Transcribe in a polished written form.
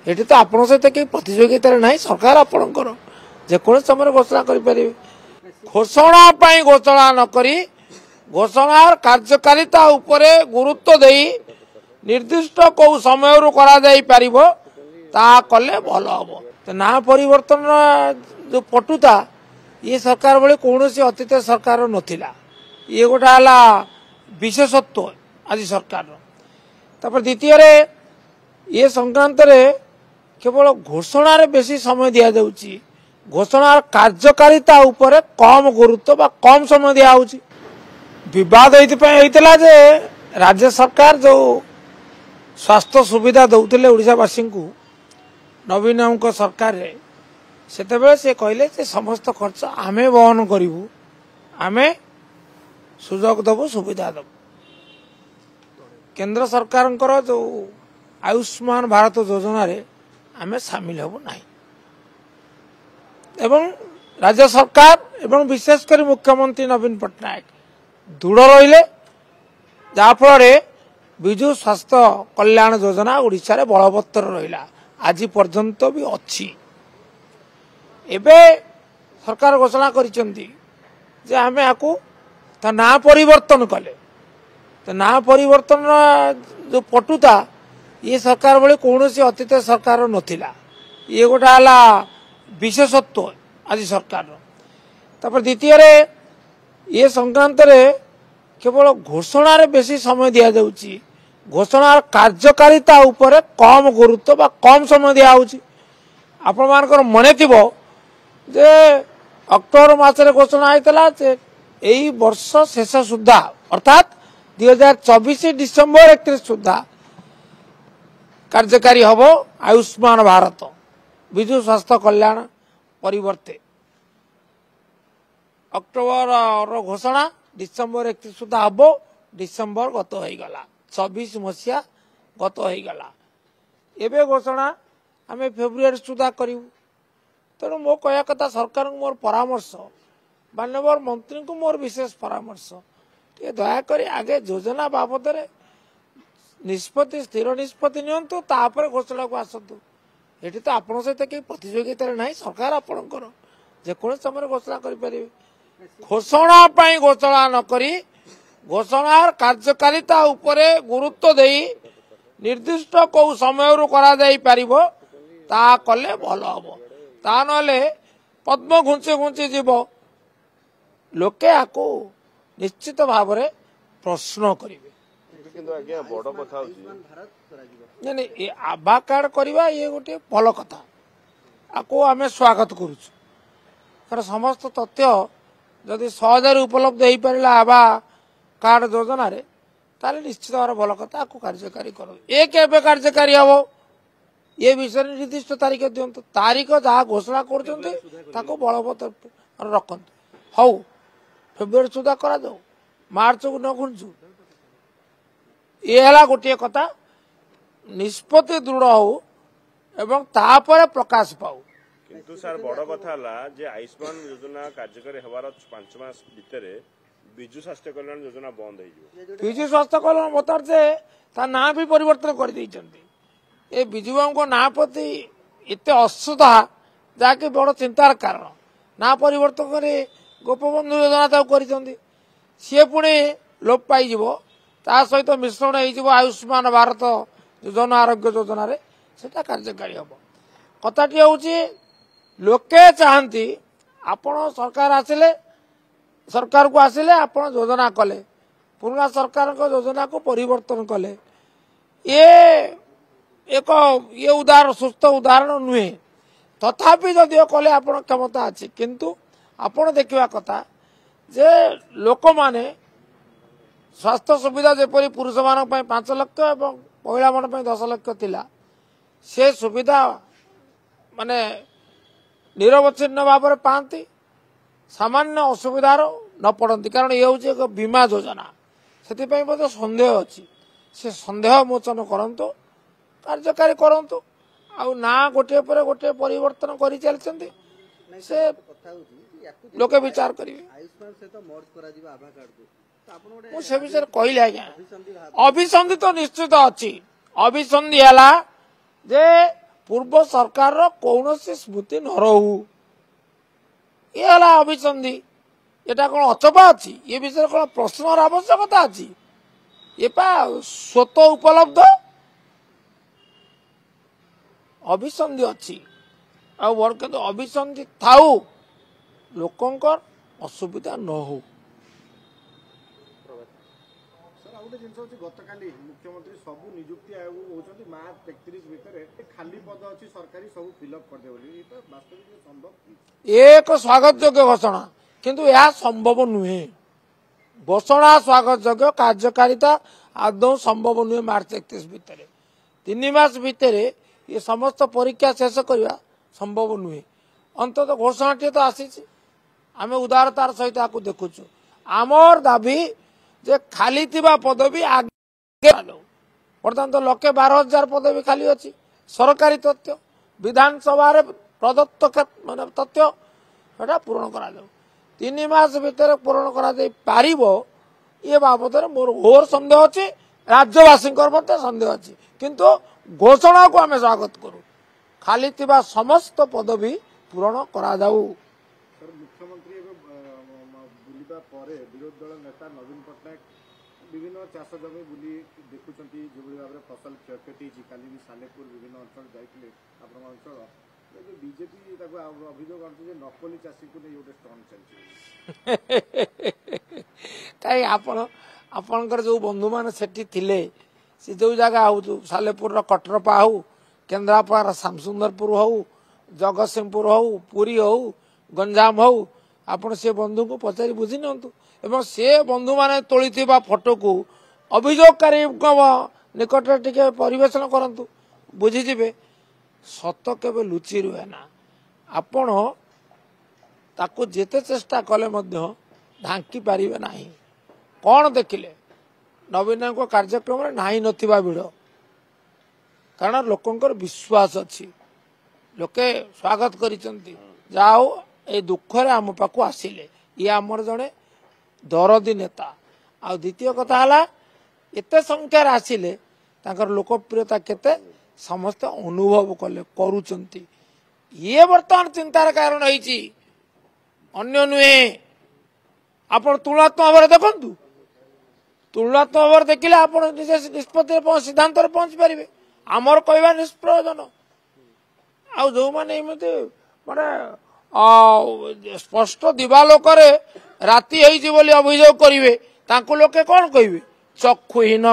Eighty तो आपण सहित कहीं प्रतियोगितार ना सरकार आपणकर जेको समय घोषणा करें घोषणा घोषणा नक घोषणार कार्यकारिता उपरे गुरुत्व दे निर्दिष्ट कौ समय कले भल हम तो ना परिवर्तन जो पटुता ये सरकार बेले कौन अतीत सरकार नथिला ये गोटा विशेषत्व आज सरकार द्वितीय ये संक्रांत केवल घोषणार बेसी समय दि जाउची घोषणार कार्यकारिता उपरे कम गुरुत्व बा कम समय दिया विवाद होता जे राज्य सरकार जो स्वास्थ्य सुविधा दौले ओडिशावासी को नवीन सरकार से कहले समस्त खर्च आमे वहन करूँ आमे सुजोग दबु सुविधा दबु केंद्र सरकार जो आयुष्मान भारत योजना रे आमे सामिल हबु नाही एवं राज्य सरकार एवं विशेषकर मुख्यमंत्री नवीन पट्टनायक दृढ़ रहिले जाफल विजु स्वास्थ्य कल्याण योजना ओडिशा रे बलवत्तर रहिला आज पर्यंत भी अच्छी एबे सरकार घोषणा करिसेंती जे आमे आकु ता ना परिवर्तन कले तो ना परिवर्तन जो पटुता ये सरकार बेले कौन अतीत सरकार नथिला ये गोटा विशेषत्व आज सरकार द्वितीय ये संक्रांत केवल घोषणार बेसी समय दि जाउची घोषणार कार्यकारिता उपरे कम गुरुत्व बा कम समय दिया आपण मानकर मने थिबो जे अक्टोबर मासरे घोषणा होता यही वर्ष शेष सुधा अर्थात 2024 डिसेम्बर 31 सुधा कार्यकारी हब आयुष्मान भारत विजु स्वास्थ्य कल्याण परिवर्ते अक्टोबर घोषणा डिसेम्बर 31 सुधा हम डिसेम्बर गत हो गला 24 मसीहा गत हो गला एबे घोषणा आम फेब्रुआरी सुधा करूँ तेणु मो कह कथा सरकार को मोर परामर्श माननीय मंत्री को मोर विशेष परामर्श टे दयाकोरी आगे योजना बाबद निष्पत्ति स्थिर निष्पत्ति नियंतु तापर घोषणा को आसतु ये तो आपण सहित कहीं प्रतियोगितार ना सरकार आपणकर जेको समय घोषणा करें घोषणा घोषणा नक घोषणार कार्यकारिता उपरे गुरुत्व दे निर्दिष्ट कौ समय कले भल हम ता नले पद्म घुंची घुंची जीव लोके आको निश्चित भाव में प्रश्न करेंगे आभा कार्ड करवा ये गोटे भल कथा आपको आम स्वागत करुँ समस्त तथ्य जदि सहज उपलब्ध हो पारा आभा कार्ड योजना रे ताले निश्चित भाव भल कथा आपको कार्यकारी करो ये केबे कार्यकारी हम ये विषय निर्दिष्ट तारीख दिंतु तारीख जहाँ घोषणा कर बलवत्तर रखु हौ फेब्रुआरी सुधा करा जाऊ मार्च को न घुंचु ये है गोटे कथा निष्पत्ति दृढ़ हो एवं तापर प्रकाश पाऊ किंतु सर बड़ कथा जे आयुष्मान योजना कार्यकारी हबार 5 मास भितर विजु स्वास्थ्य कल्याण योजना बंद हो विजु स्वास्थ्य कल्याण बतर से ना भी परिवर्तन कर देइचंती ए विजु बाबू ना प्रति एत असुविधा जहाँकि बड़ चिंतार कारण ना परिवर्तन करे गोपबंधु योजना कर सी पुणी लोप पाई ता सहित मिश्रण हो आयुष्मान भारत जन आरोग्य योजना रे सेटा कार्यकारी हम कथाटी हूँ लोके चाहती आपण सरकार आसिले सरकार को आसिले आपण योजना कले पुराना सरकार को योजना को परिवर्तन कले ये एक ये उदाहरण सुस्थ उदाहरण नुहे तथापि जदिव कले आपण क्षमता अच्छी किंतु आपण देखा कथा जे लोक माने स्वास्थ्य सुविधा जेपरी पुरुष मान 5 लाख और महिला मान 10 लाख थिला से सुविधा माने निरवच्छिन्न भाव में पाती सामान्य असुविधार न पड़ती कारण ये हूँ एक बीमा योजना से सन्देह अच्छी से सन्देह मोचन करंतु कार्यकारी करंतु आउ ना गोटे पर गोटे परिवर्तन कर चलते से लोके विचार करेंगे से विषय कहले आज्ञा अभिसंधि तो निश्चित अच्छी अभिसंधि है जे पूर्व सरकार कौन स्मृति न रहू ये अभिसंधि एटा कौन अचपा अच्छी ये विषय कौन प्रश्न आवश्यकता अच्छी ये स्वत उपलब्ध अभिसंधि अच्छी आर्क अभिसंधि थाऊ लोकंकर असुविधा न हो। गतकाली मुख्यमंत्री सबू नियुक्ति आयोग होती मार्च 33 भितर खाली पद अच्छी सरकारी सब फिलअप करदे वास्तविक संभव एक स्वागत योग्य घोषणा किंतु यह संभव नुहे घोषणा स्वागत योग्य कार्यकारिता आदौ संभव नुहे मार्च 31 भितर 3 मास भितर ये समस्त परीक्षा शेष करवा संभव नुहे अंततः घोषणाटी तो आसी आम उदारतार सहित आपको देखुचु आमर दाबी जे खाली थिबा पदवी आगे बर्तमान तो 1,12,000 पदवी खाली अच्छी सरकारी तथ्य विधानसभा प्रदत्त मान तथ्य एटा पूरण करा 3 मास भितर पूरण करा पारिबो ये बाबद मोर घोर संदेह अच्छी राज्यवासी संदेह अच्छी किंतु घोषणा को आम स्वागत करूँ खाली थिबा समस्त पदवी पूरण करा जाऊ। मुख्यमंत्री बुलिबा परे विरोधी दल नेता नवीन पट्टनायक विभिन्न चाष जमी बुली देखुं जो भाव में फसल क्षयक्षति काली भी सालेपुर विभिन्न अंचल जाइए आपण अंचल बीजेपी अभियोग आनुचे नकली चाषी को नहीं गोटे स्ट्रंग चलती कहीं आपणकर जो बंधु मैंने सेठी थिले से जो जगह हो सालेपुर कटरपा हो केन्द्रापड़ा श्यामसुंदरपुर हो जगतसिंहपुर हो पुरी हो गंजाम हो आपण से बंधु को पचारि बुझी नियंतु एवं से बंधु माने तोलिथिबा फोटो को अभियोगकारी निकट टिके परिवेशन करंतु बुझीजिबे सत केबे लुचि रुहे ना आपण ताको जेते चेष्टा कले मध्य ढांकी पारिबे नाही। कौन देखिले नवीन को कार्यक्रम रे नाही नथिबा भिड़ कारण लोकंकर विश्वास अच्छी लोके स्वागत करिसंती जाओ ए दुख रे आम पाखु आसिले ये आमर जड़े दरदी नेता आ द्वितीय कथा हला एते संख्यार आसिले तांकर लोकप्रियता केते समस्त अनुभव कले करूचंती ये वर्तमान चिंतार कारण होईची अन्य नुहे आपण तुलनात्मक भाव देखंतु तुलनात्मक भाव देखिले आपण निष्पत्ति सिद्धांत पहुंची पारिबे आमर कहवा निष्प्रयोजन आ जो माने माने स्पष्ट दिवालोक राति होईची बोली अभियोग करिवे तांको लोके कौन कहिबे चक्षुहीन